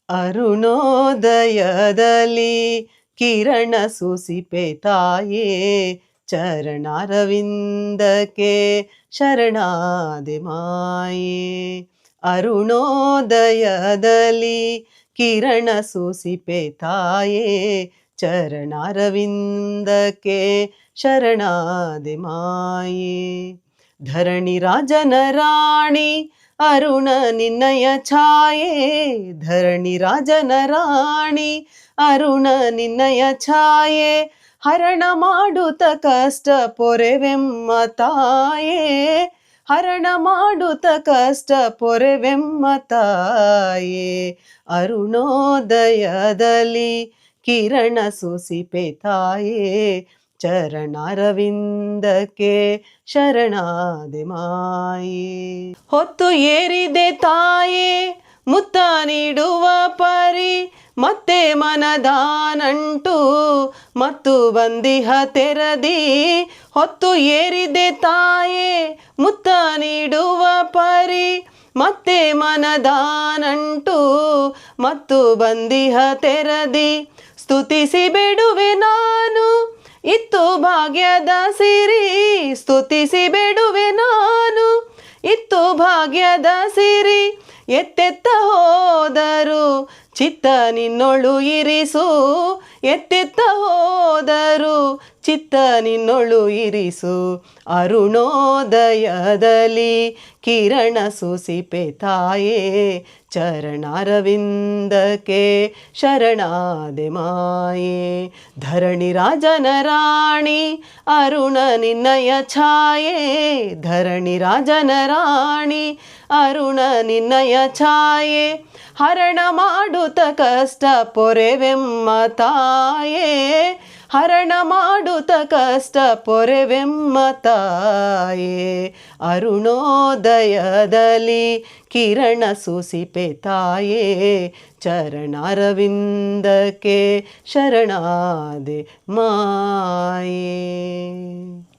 ಅರುಣೋದಯದಲ್ಲಿ ಕಿರಣ ಸೂಸಿಪೆ ತಾಯೇ, ಚರಣಾರವಿಂದಕ್ಕೆ ಶರಣಾದೆ ಮಾಯೇ. ಅರುಣೋದಯದಲ್ಲಿ ಕಿರಣ ಸೂಸಿಪೆ ತಾಯೇ, ಚರಣಾರವಿಂದಕ್ಕೆ ಶರಣಾದೆ ಮಾಯೇ. ಧರಣಿ ರಾಜನ ರಾಣಿ ಅರುಣ ನಿನ್ನಯ ಛಾಯೆ, ಧರಣಿ ರಾಜನ ರಾಣಿ ಅರುಣ ನಿನ್ನಯ ಛಾಯೆ, ಹರಣ ಮಾಡುತ್ತ ಕಷ್ಟ ಪೊರೆವೆಮ್ಮ ತಾಯೇ, ಹರಣ ಮಾಡುತ್ತ ಕಷ್ಟ ಪೊರೆವೆಮ್ಮ ತಾಯೇ. ಅರುಣೋದಯದಲ್ಲಿ ಕಿರಣ ಸೂಸಿಪೆ ತಾಯೇ, ಚರಣಾರವಿಂದಕ್ಕೆ ಶರಣಾದೆ ಮಾಯೇ. ಹೊತ್ತು ಏರಿದೆ ತಾಯೇ ಮುತ್ತ ನೀಡುವ ಪರಿ, ಮತ್ತೆ ಮನದಾನಂಟು ಮತ್ತು ಬಂದಿಹ ತೆರದಿ. ಹೊತ್ತು ಏರಿದೆ ತಾಯೇ ಮುತ್ತ ನೀಡುವ ಪರಿ, ಮತ್ತೆ ಮನದಾನಂಟು ಮತ್ತು ಬಂದಿಹ ತೆರದಿ. ಸ್ತುತಿಸಿ ಬೇಡುವೆ ನಾನು ಇತ್ತು ಭಾಗ್ಯದ ಸಿರಿ, ಸ್ತುತಿಸಿ ಬೇಡುವೆ ನಾನು ಇತ್ತು ಭಾಗ್ಯದ ಸಿರಿ. ಎತ್ತೆತ್ತ ಹೋದರು ಚಿತ್ತ ನಿನ್ನೊಳು ಇರಿಸು, ಎತ್ತೆತ್ತ ಹೋದರು ಚಿತ್ತ ನಿನ್ನೊಳು ಇರಿಸು. ಅರುಣೋದಯದಲ್ಲಿ ಕಿರಣ ಸೂಸಿಪೆ ತಾಯೇ, ಚರಣಾರವಿಂದಕ್ಕೆ ಶರಣಾದೆ ಮಾಯೇ. ಧರಣಿ ರಾಜನ ರಾಣಿ ಅರುಣ ನಿನ್ನಯ ಛಾಯೆ, ಧರಣಿ ರಾಜನ ರಾಣಿ ಅರುಣ ನಿನ್ನಯ ಛಾಯೆ, ಹರಣ ಮಾಡುತ್ತ ಕಷ್ಟ ಪೊರೆವೆಮ್ಮ ತಾಯೇ, ಹರಣ ಮಾಡುತ್ತ ಕಷ್ಟ ಪೊರೆವೆಮ್ಮ ತಾಯೇ. ಅರುಣೋದಯದಲ್ಲಿ ಕಿರಣ ಸೂಸಿಪೆ ತಾಯೇ, ಚರಣಾರವಿಂದಕ್ಕೆ ಶರಣಾದೆ ಮಾಯೇ.